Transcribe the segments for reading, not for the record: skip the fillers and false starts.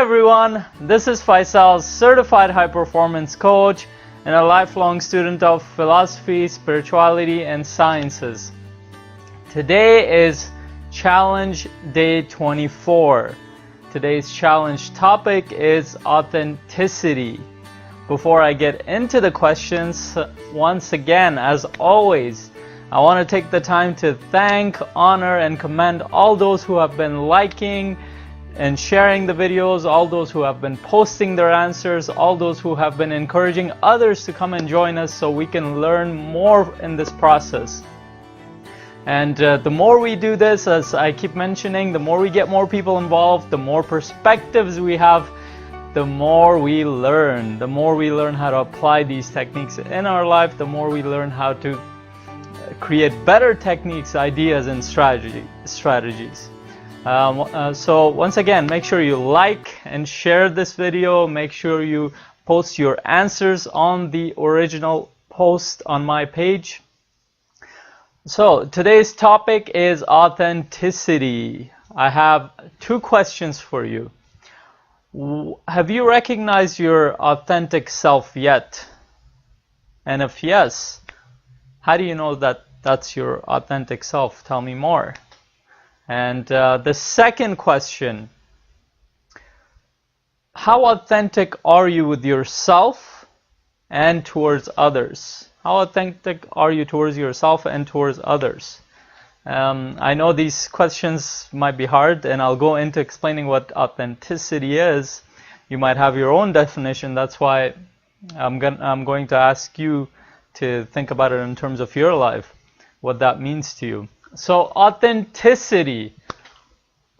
everyone, this is Faisal, certified high performance coach and a lifelong student of philosophy, spirituality and sciences. Today is challenge day 24. Today's challenge topic is authenticity. Before I get into the questions, once again, as always, I want to take the time to thank, honor and commend all those who have been liking and sharing the videos, all those who have been posting their answers, all those who have been encouraging others to come and join us so we can learn more in this process. And the more we do this, as I keep mentioning, the more we get more people involved, the more perspectives we have, the more we learn. The more we learn how to apply these techniques in our life, the more we learn how to create better techniques, ideas and strategies. So once again, make sure you like and share this video. Make sure you post your answers on the original post on my page. So today's topic is authenticity. I have two questions for you. Have you recognized your authentic self yet? And if yes, how do you know that that's your authentic self? Tell me more. And the second question, how authentic are you with yourself and towards others? How authentic are you towards yourself and towards others? I know these questions might be hard, and I'll go into explaining what authenticity is. You might have your own definition. That's why I'm going to ask you to think about it in terms of your life, what that means to you. So authenticity,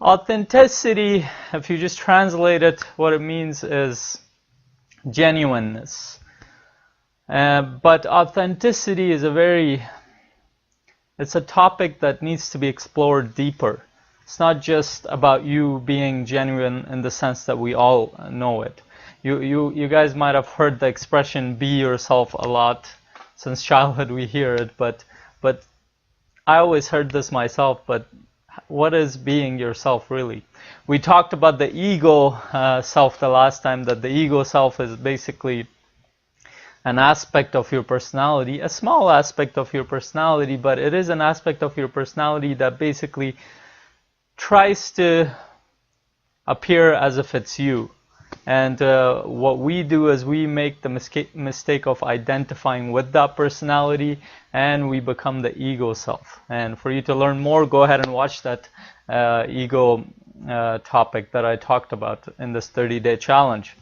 if you just translate it, what it means is genuineness. But authenticity is it's a topic that needs to be explored deeper. It's not just about you being genuine in the sense that we all know it. You guys might have heard the expression "be yourself" a lot. Since childhood we hear it, but I always heard this myself, but what is being yourself really? We talked about the ego self the last time, that the ego self is basically an aspect of your personality, a small aspect of your personality, but it is an aspect of your personality that basically tries to appear as if it's you. And what we do is we make the mistake of identifying with that personality, and we become the ego self. And for you to learn more, go ahead and watch that ego topic that I talked about in this 30-day challenge.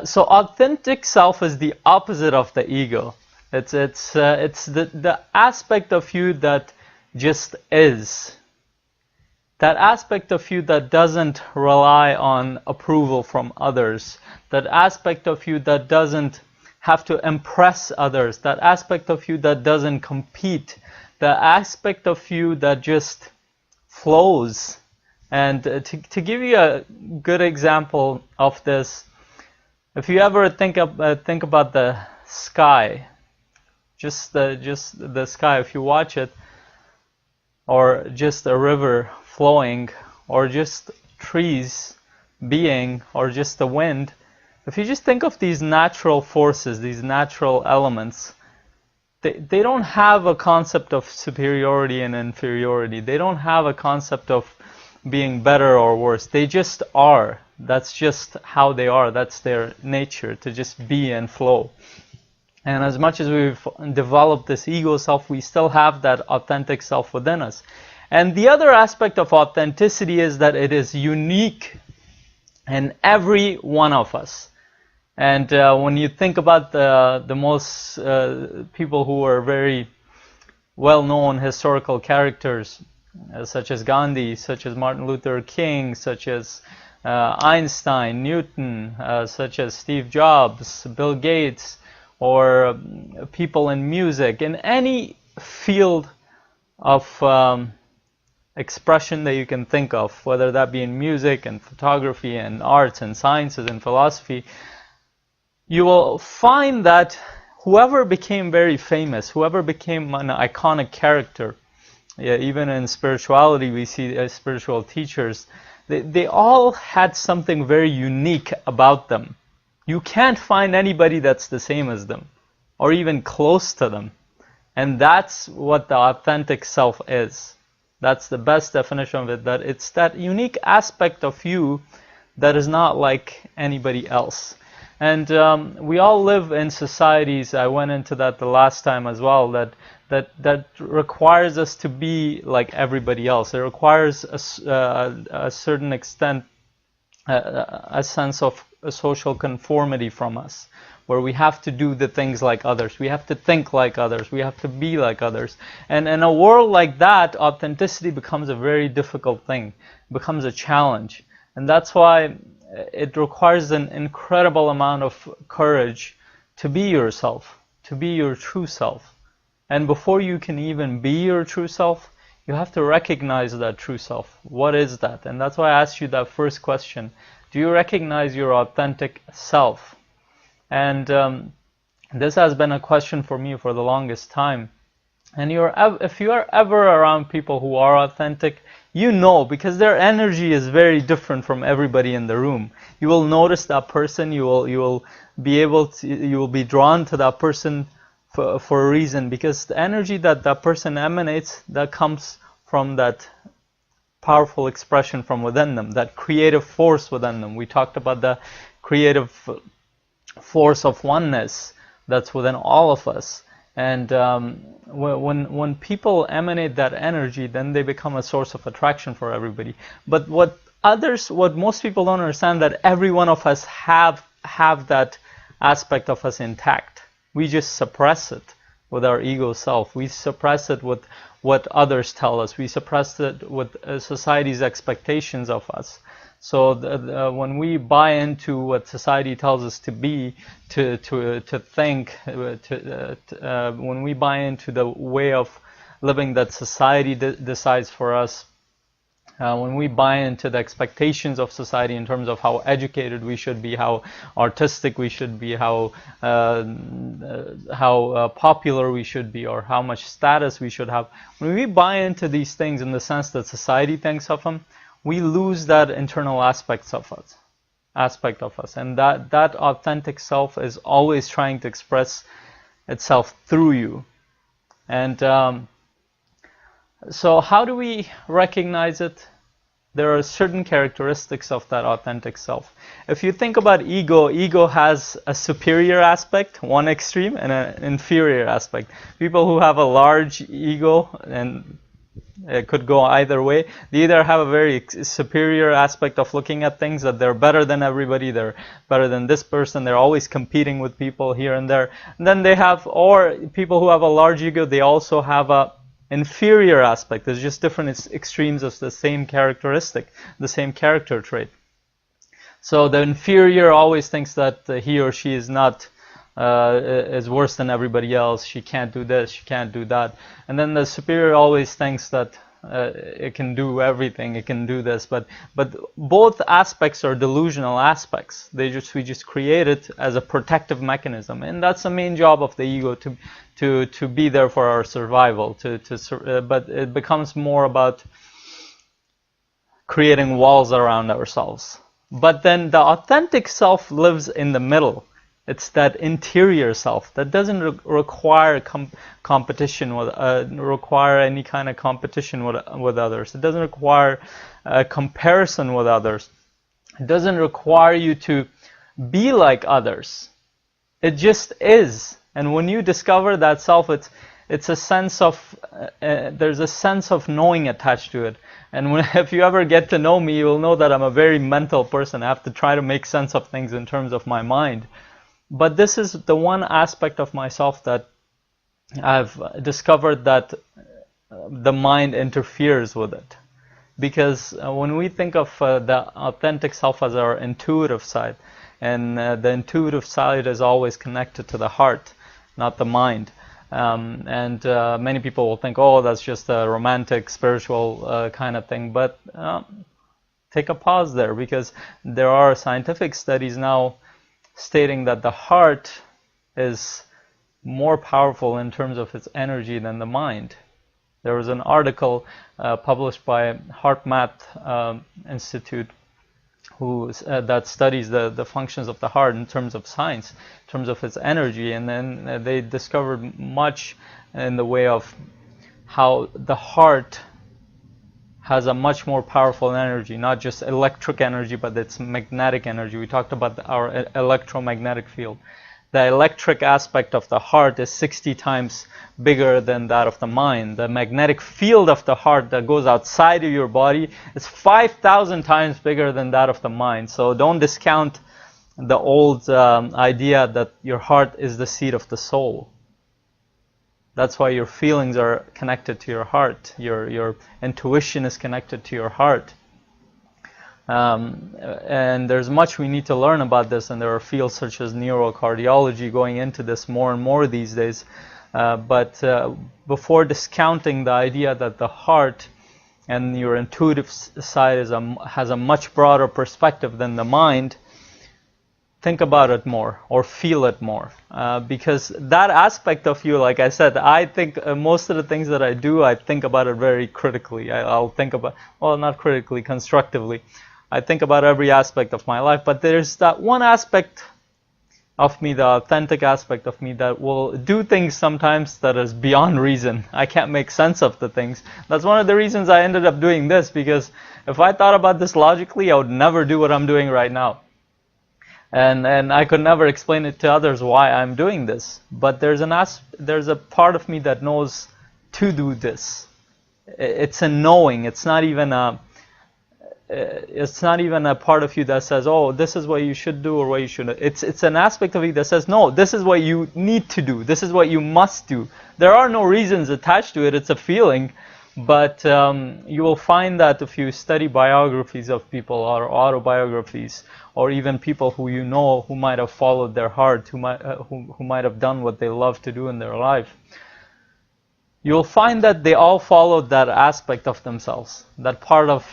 So authentic self is the opposite of the ego. It's the aspect of you that just is. That aspect of you that doesn't rely on approval from others. That aspect of you that doesn't have to impress others. That aspect of you that doesn't compete. The aspect of you that just flows. And to give you a good example of this, if you ever think about the sky, just the sky, if you watch it, or just a river flowing, or just trees being, or just the wind, if you just think of these natural forces, these natural elements, they don't have a concept of superiority and inferiority. They don't have a concept of being better or worse. They just are. That's just how they are. That's their nature, to just be and flow. And as much as we've developed this ego self, we still have that authentic self within us. And the other aspect of authenticity is that it is unique in every one of us. And when you think about the most people who are very well-known historical characters, such as Gandhi, such as Martin Luther King, such as Einstein, Newton, such as Steve Jobs, Bill Gates, or people in music, in any field of expression that you can think of, whether that be in music and photography and arts and sciences and philosophy, you will find that whoever became very famous, whoever became an iconic character, even in spirituality we see spiritual teachers, they all had something very unique about them. You can't find anybody that's the same as them, or even close to them. And that's what the authentic self is. That's the best definition of it, that it's that unique aspect of you that is not like anybody else. And we all live in societies, I went into that the last time as well, that requires us to be like everybody else. It requires a certain extent, a sense of a social conformity from us, where we have to do the things like others, we have to think like others, we have to be like others. And in a world like that, authenticity becomes a very difficult thing, it becomes a challenge. And that's why it requires an incredible amount of courage to be yourself, to be your true self. And before you can even be your true self, you have to recognize that true self. What is that? And that's why I asked you that first question. Do you recognize your authentic self? And this has been a question for me for the longest time. And if you are ever around people who are authentic, you know, because their energy is very different from everybody in the room. You will notice that person. You will be drawn to that person for a reason, because the energy that that person emanates, that comes from that powerful expression from within them, that creative force within them. We talked about the creative force of oneness that's within all of us. And when people emanate that energy, then they become a source of attraction for everybody. But what most people don't understand, that every one of us have that aspect of us intact. We just suppress it with our ego self. We suppress it with what others tell us. We suppress it with society's expectations of us. So when we buy into what society tells us to be, to think, when we buy into the way of living that society decides for us, when we buy into the expectations of society in terms of how educated we should be, how artistic we should be, how popular we should be, or how much status we should have, when we buy into these things in the sense that society thinks of them, we lose that internal aspect of us. And that authentic self is always trying to express itself through you. And so how do we recognize it? There are certain characteristics of that authentic self. If you think about ego has a superior aspect, one extreme, and an inferior aspect. People who have a large ego, and it could go either way, they either have a very superior aspect of looking at things, that they're better than everybody, they're better than this person, they're always competing with people here and there. And then or people who have a large ego, they also have a inferior aspect. There's just different extremes of the same characteristic, the same character trait. So the inferior always thinks that he or she is not is worse than everybody else. She can't do this, she can't do that. And then the superior always thinks that it can do everything, it can do this. But both aspects are delusional aspects. We just create it as a protective mechanism, and that's the main job of the ego, to be there for our survival. But it becomes more about creating walls around ourselves. But then the authentic self lives in the middle. It's that interior self that doesn't require competition require any kind of competition with others. It doesn't require a comparison with others. It doesn't require you to be like others. It just is. And when you discover that self, it's a sense of there's a sense of knowing attached to it. And if you ever get to know me, you will know that I'm a very mental person. I have to try to make sense of things in terms of my mind. But this is the one aspect of myself that I've discovered that the mind interferes with it. Because when we think of the authentic self as our intuitive side, and the intuitive side is always connected to the heart, not the mind. And many people will think, oh, that's just a romantic, spiritual kind of thing. But take a pause there, because there are scientific studies now stating that the heart is more powerful in terms of its energy than the mind. There was an article published by HeartMath Institute that studies the functions of the heart in terms of science, in terms of its energy, and then they discovered much in the way of how the heart has a much more powerful energy, not just electric energy, but it's magnetic energy. We talked about our electromagnetic field. The electric aspect of the heart is 60 times bigger than that of the mind. The magnetic field of the heart that goes outside of your body is 5,000 times bigger than that of the mind. So don't discount the old idea that your heart is the seat of the soul. That's why your feelings are connected to your heart. Your intuition is connected to your heart. And there's much we need to learn about this, and there are fields such as neurocardiology going into this more and more these days. But before discounting the idea that the heart and your intuitive side has a much broader perspective than the mind, think about it more or feel it more. Because that aspect of you, like I said, I think most of the things that I do, I think about it very critically. I'll think about, well, not critically, constructively. I think about every aspect of my life, but there's that one aspect of me, the authentic aspect of me, that will do things sometimes that is beyond reason. I can't make sense of the things. That's one of the reasons I ended up doing this, because if I thought about this logically, I would never do what I'm doing right now. And I could never explain it to others why I'm doing this. But there's a part of me that knows to do this. It's a knowing. It's not even a part of you that says, oh, this is what you should do or what you shouldn't. It's an aspect of you that says, no, this is what you need to do. This is what you must do. There are no reasons attached to it. It's a feeling. But you will find that if you study biographies of people or autobiographies, or even people who you know who might have followed their heart, who might have done what they love to do in their life, you'll find that they all followed that aspect of themselves, that part of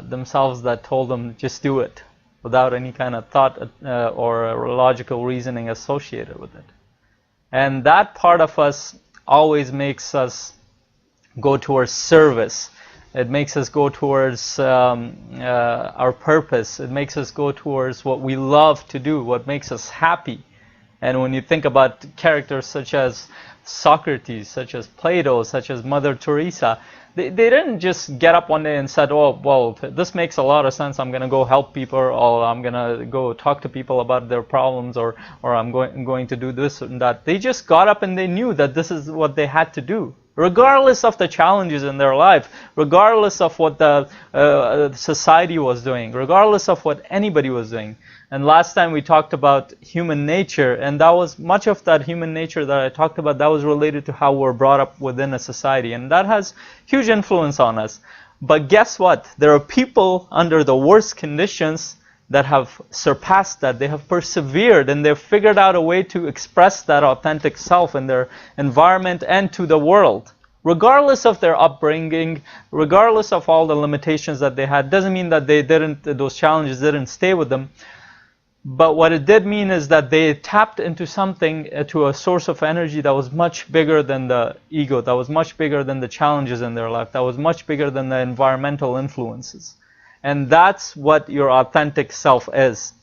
themselves that told them just do it, without any kind of thought or logical reasoning associated with it. And that part of us always makes us go towards service. It makes us go towards our purpose. It makes us go towards what we love to do, what makes us happy. And when you think about characters such as Socrates, such as Plato, such as Mother Teresa, they didn't just get up one day and said, oh, well, this makes a lot of sense. I'm going to go help people, or I'm going to go talk to people about their problems, or I'm going to do this and that. They just got up and they knew that this is what they had to do, regardless of the challenges in their life, regardless of what the society was doing, regardless of what anybody was doing. And last time we talked about human nature, and that was much of that human nature that I talked about, that was related to how we're brought up within a society, and that has huge influence on us. But guess what? There are people under the worst conditions that have surpassed that. They have persevered, and they've figured out a way to express that authentic self in their environment and to the world. Regardless of their upbringing, regardless of all the limitations that they had, doesn't mean that those challenges didn't stay with them. But what it did mean is that they tapped into something, to a source of energy that was much bigger than the ego, that was much bigger than the challenges in their life, that was much bigger than the environmental influences. And that's what your authentic self is.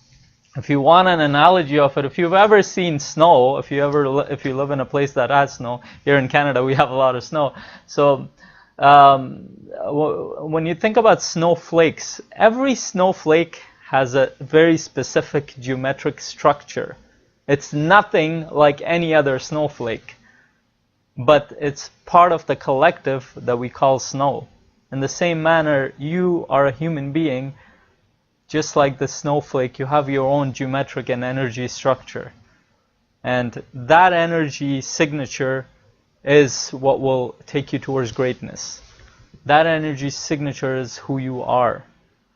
If you want an analogy of it, if you've ever seen snow, if you live in a place that has snow, here in Canada we have a lot of snow. So when you think about snowflakes, every snowflake has a very specific geometric structure. It's nothing like any other snowflake, but it's part of the collective that we call snow. In the same manner, you are a human being, just like the snowflake. You have your own geometric and energy structure. And that energy signature is what will take you towards greatness. That energy signature is who you are,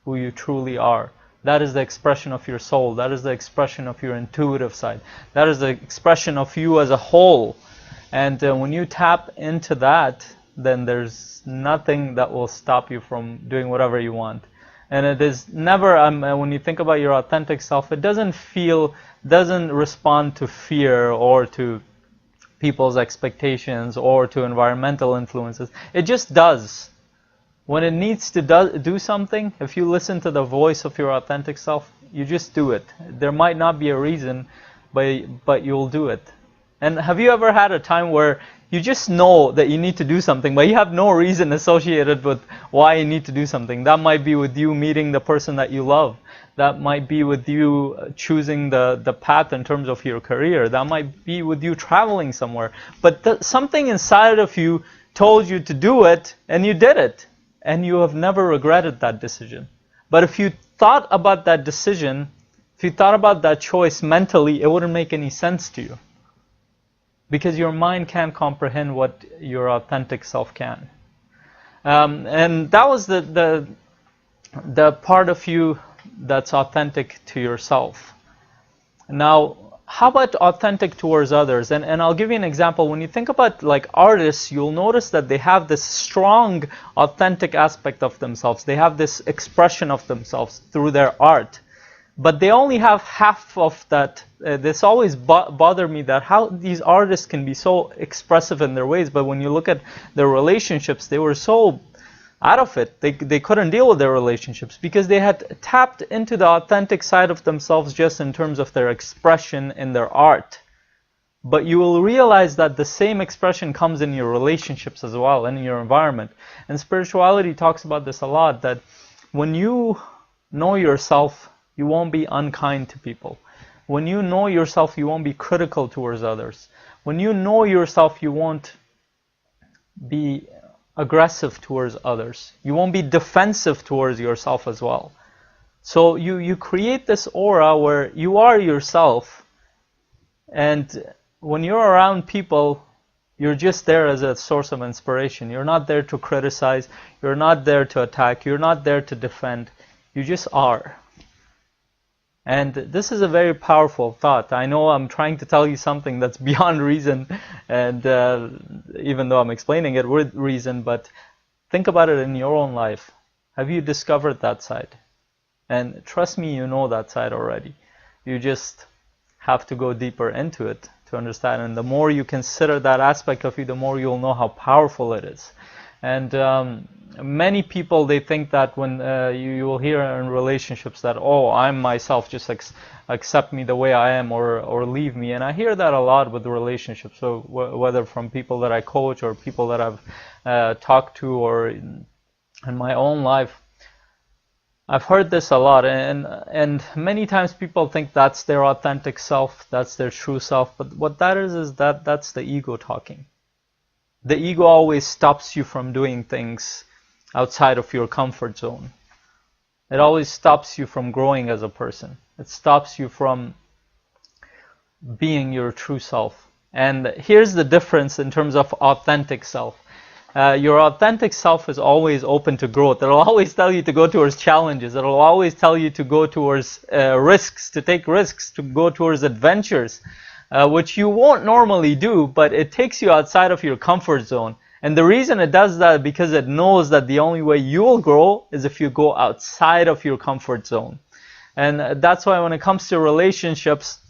who you truly are. That is the expression of your soul. That is the expression of your intuitive side. That is the expression of you as a whole. And when you tap into that, then there's nothing that will stop you from doing whatever you want. And it is never, when you think about your authentic self, it doesn't respond to fear or to people's expectations or to environmental influences. It just does. When it needs to do something, if you listen to the voice of your authentic self, you just do it. There might not be a reason, but you'll do it. And have you ever had a time where you just know that you need to do something, but you have no reason associated with why you need to do something? That might be with you meeting the person that you love. That might be with you choosing the path in terms of your career. That might be with you traveling somewhere. But something inside of you told you to do it, and you did it. And you have never regretted that decision. But if you thought about that decision, if you thought about that choice mentally, it wouldn't make any sense to you. Because your mind can't comprehend what your authentic self can. And that was the part of you that's authentic to yourself. Now, how about authentic towards others? And I'll give you an example. When you think about like artists, you'll notice that they have this strong authentic aspect of themselves. They have this expression of themselves through their art. But they only have half of that. This always bothered me, that how these artists can be so expressive in their ways, but when you look at their relationships, they were so out of it. They couldn't deal with their relationships because they had tapped into the authentic side of themselves just in terms of their expression in their art. But you will realize that the same expression comes in your relationships as well, and in your environment. And spirituality talks about this a lot, that when you know yourself, you won't be unkind to people. When you know yourself, you won't be critical towards others. When you know yourself, you won't be aggressive towards others. You won't be defensive towards yourself as well. So you create this aura where you are yourself, and when you're around people, you're just there as a source of inspiration. You're not there to criticize. You're not there to attack. You're not there to defend. You just are. And this is a very powerful thought. I know I'm trying to tell you something that's beyond reason, and even though I'm explaining it with reason, but think about it in your own life. Have you discovered that side? And trust me, you know that side already. You just have to go deeper into it to understand. And the more you consider that aspect of you, the more you'll know how powerful it is. And many people, they think that when you will hear in relationships that, oh, I'm myself, just accept me the way I am, or leave me. And I hear that a lot with relationships. So whether from people that I coach or people that I've talked to, or in my own life, I've heard this a lot. And many times people think that's their authentic self, that's their true self. But what that is that's the ego talking. The ego always stops you from doing things outside of your comfort zone. It always stops you from growing as a person. It stops you from being your true self. And here's the difference in terms of authentic self. Your authentic self is always open to growth. It'll always tell you to go towards challenges. It'll always tell you to go towards risks, to take risks, to go towards adventures. Which you won't normally do, but it takes you outside of your comfort zone. And the reason it does that is because it knows that the only way you'll grow is if you go outside of your comfort zone. And that's why when it comes to relationships,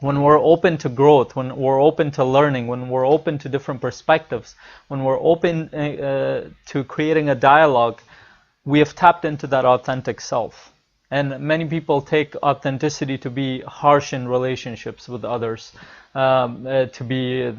when we're open to growth, when we're open to learning, when we're open to different perspectives, when we're open to creating a dialogue, we have tapped into that authentic self. And many people take authenticity to be harsh in relationships with others, to be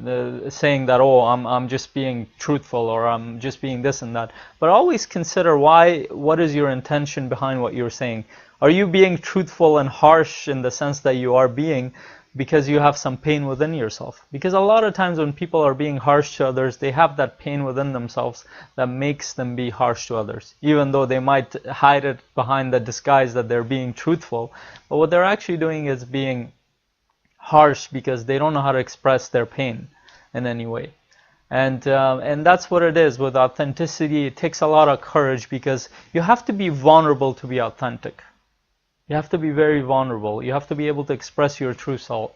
saying that, oh, I'm just being truthful, or I'm just being this and that. But always consider what is your intention behind what you're saying. Are you being truthful and harsh in the sense that you are being because you have some pain within yourself? Because a lot of times when people are being harsh to others, they have that pain within themselves that makes them be harsh to others, even though they might hide it behind the disguise that they're being truthful. But what they're actually doing is being harsh because they don't know how to express their pain in any way. And that's what it is with authenticity. It takes a lot of courage because you have to be vulnerable to be authentic. You have to be very vulnerable. You have to be able to express your true self.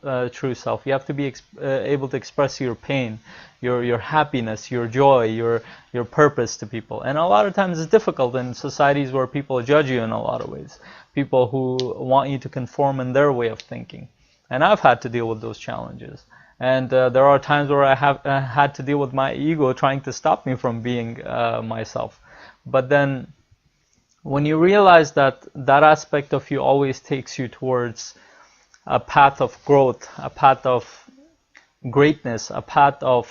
You have to be able to express your pain, your happiness, your joy, your purpose to people. And a lot of times it's difficult in societies where people judge you in a lot of ways. People who want you to conform in their way of thinking. And I've had to deal with those challenges. And there are times where I have had to deal with my ego trying to stop me from being myself. But then when you realize that that aspect of you always takes you towards a path of growth, a path of greatness, a path of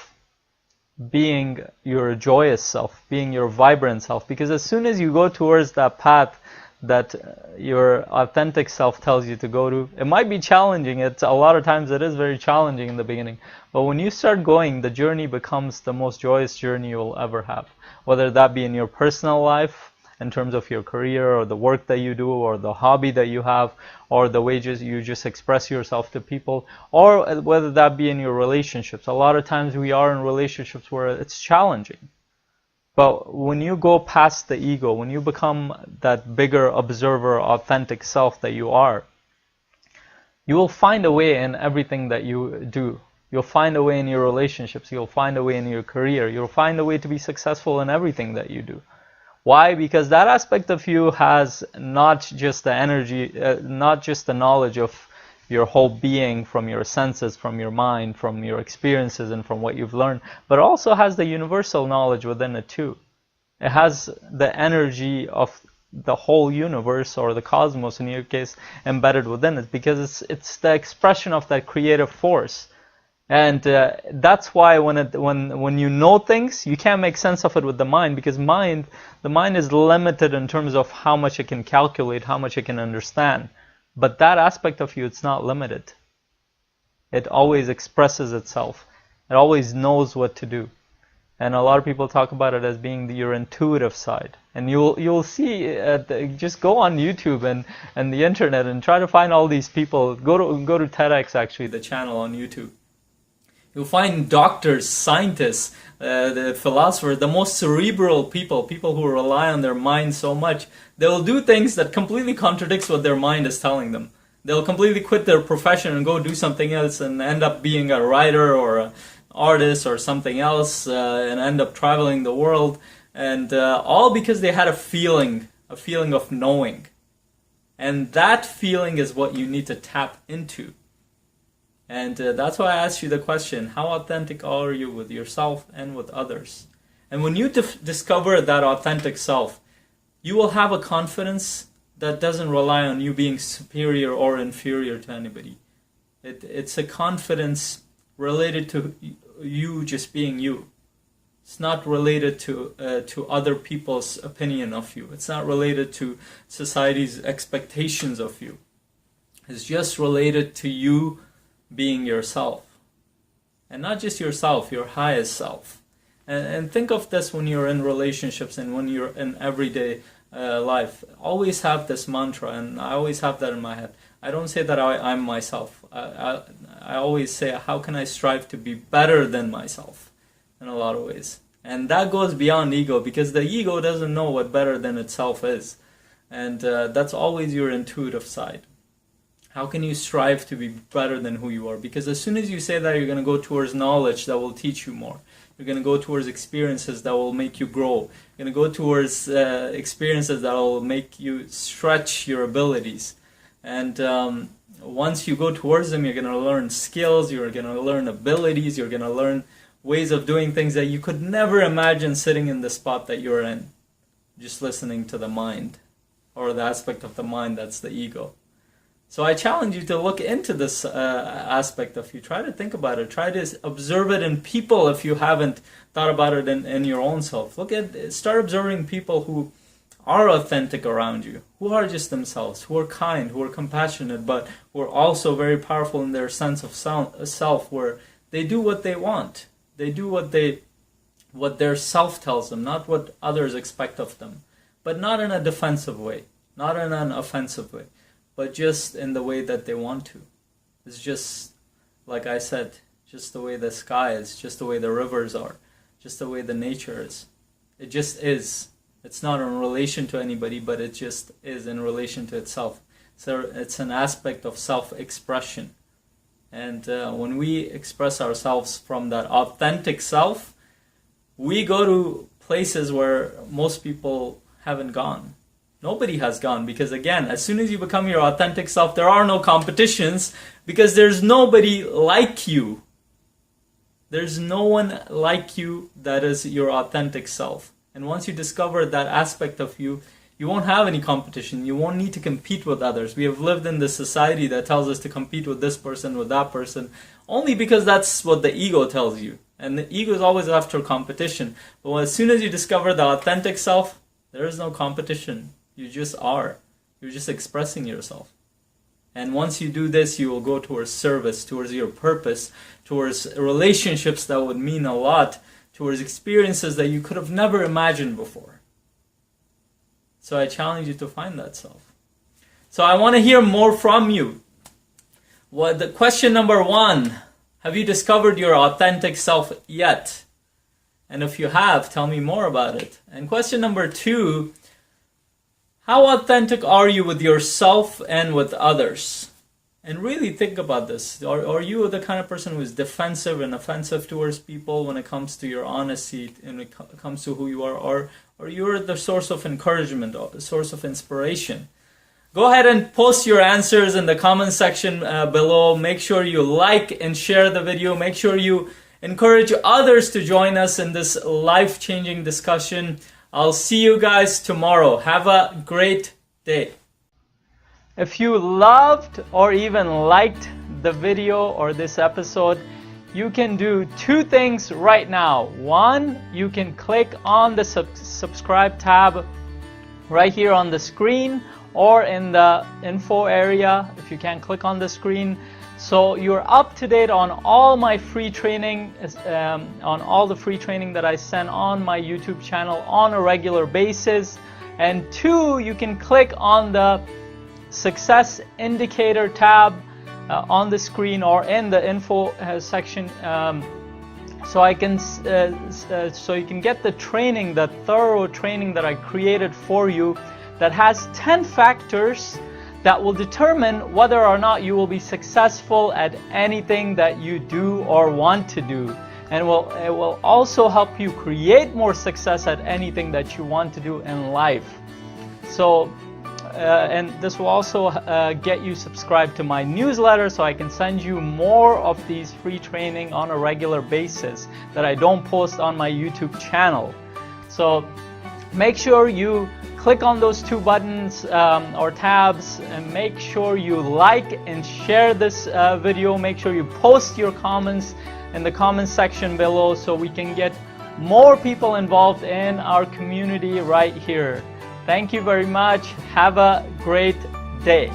being your joyous self, being your vibrant self, because as soon as you go towards that path that your authentic self tells you to go to, it might be challenging. It's a lot of times it is very challenging in the beginning, but when you start going, the journey becomes the most joyous journey you'll ever have, whether that be in your personal life in terms of your career or the work that you do or the hobby that you have or the way you just express yourself to people, or whether that be in your relationships. A lot of times we are in relationships where it's challenging. But when you go past the ego, when you become that bigger observer, authentic self that you are, you will find a way in everything that you do. You'll find a way in your relationships. You'll find a way in your career. You'll find a way to be successful in everything that you do. Why? Because that aspect of you has not just the energy, not just the knowledge of your whole being from your senses, from your mind, from your experiences, and from what you've learned, but also has the universal knowledge within it too. It has the energy of the whole universe, or the cosmos in your case, embedded within it, because it's the expression of that creative force. And that's why when you know things, you can't make sense of it with the mind, because the mind is limited in terms of how much it can calculate, how much it can understand. But that aspect of you, it's not limited. It always expresses itself. It always knows what to do. And a lot of people talk about it as being your intuitive side. And you'll see, just go on YouTube and the internet and try to find all these people. Go to TEDx, actually, the channel on YouTube. You'll find doctors, scientists, the philosophers, the most cerebral people who rely on their mind so much. They'll do things that completely contradicts what their mind is telling them. They'll completely quit their profession and go do something else and end up being a writer or an artist or something else, and end up traveling the world. And all because they had a feeling of knowing. And that feeling is what you need to tap into. And that's why I asked you the question, how authentic are you with yourself and with others? And when you discover that authentic self, you will have a confidence that doesn't rely on you being superior or inferior to anybody. It's a confidence related to you just being you. It's not related to other people's opinion of you. It's not related to society's expectations of you. It's just related to you being yourself, and not just yourself, your highest self. And think of this when you're in relationships and when you're in everyday life. Always have this mantra, and I always have that in my head. I don't say that I'm myself. I always say, how can I strive to be better than myself in a lot of ways? And that goes beyond ego, because the ego doesn't know what better than itself is. And that's always your intuitive side. How can you strive to be better than who you are? Because as soon as you say that, you're going to go towards knowledge that will teach you more. You're going to go towards experiences that will make you grow. You're going to go towards experiences that will make you stretch your abilities. And once you go towards them, you're going to learn skills, you're going to learn abilities, you're going to learn ways of doing things that you could never imagine sitting in the spot that you're in, just listening to the mind, or the aspect of the mind that's the ego. So I challenge you to look into this aspect of you. Try to think about it. Try to observe it in people if you haven't thought about it in your own self. Start observing people who are authentic around you, who are just themselves, who are kind, who are compassionate, but who are also very powerful in their sense of self, where they do what they want. They do what their self tells them, not what others expect of them. But not in a defensive way, not in an offensive way, but just in the way that they want to. It's just, like I said, just the way the sky is, just the way the rivers are, just the way the nature is. It just is. It's not in relation to anybody, but it just is in relation to itself. So it's an aspect of self-expression. And when we express ourselves from that authentic self, we go to places where most people haven't gone. Nobody has gone, because again, as soon as you become your authentic self, there are no competitions, because there's nobody like you. There's no one like you that is your authentic self. And once you discover that aspect of you, you won't have any competition. You won't need to compete with others. We have lived in this society that tells us to compete with this person, with that person, only because that's what the ego tells you. And the ego is always after competition. But as soon as you discover the authentic self, there is no competition. You just are. You're just expressing yourself. And once you do this, you will go towards service, towards your purpose, towards relationships that would mean a lot, towards experiences that you could have never imagined before. So I challenge you to find that self. So I want to hear more from you. The question number 1, have you discovered your authentic self yet? And if you have, tell me more about it. And question number 2, how authentic are you with yourself and with others? And really think about this. Are you the kind of person who is defensive and offensive towards people when it comes to your honesty and when it comes to who you are? Or you're the source of encouragement, or the source of inspiration? Go ahead and post your answers in the comment section below. Make sure you like and share the video. Make sure you encourage others to join us in this life-changing discussion. I'll see you guys tomorrow. Have a great day. If you loved or even liked the video or this episode, you can do 2 things right now. 1, you can click on the subscribe tab right here on the screen or in the info area if you can't click on the screen. So you're up to date on all my free training, on all the free training that I send on my YouTube channel on a regular basis. And 2, you can click on the success indicator tab on the screen or in the info section, so you can get the training, the thorough training that I created for you, that has 10 factors that will determine whether or not you will be successful at anything that you do or want to do. And it will also help you create more success at anything that you want to do in life. So, and this will also get you subscribed to my newsletter, so I can send you more of these free training on a regular basis that I don't post on my YouTube channel. So make sure you click on those 2 buttons or tabs, and make sure you like and share this video. Make sure you post your comments in the comment section below so we can get more people involved in our community right here. Thank you very much. Have a great day.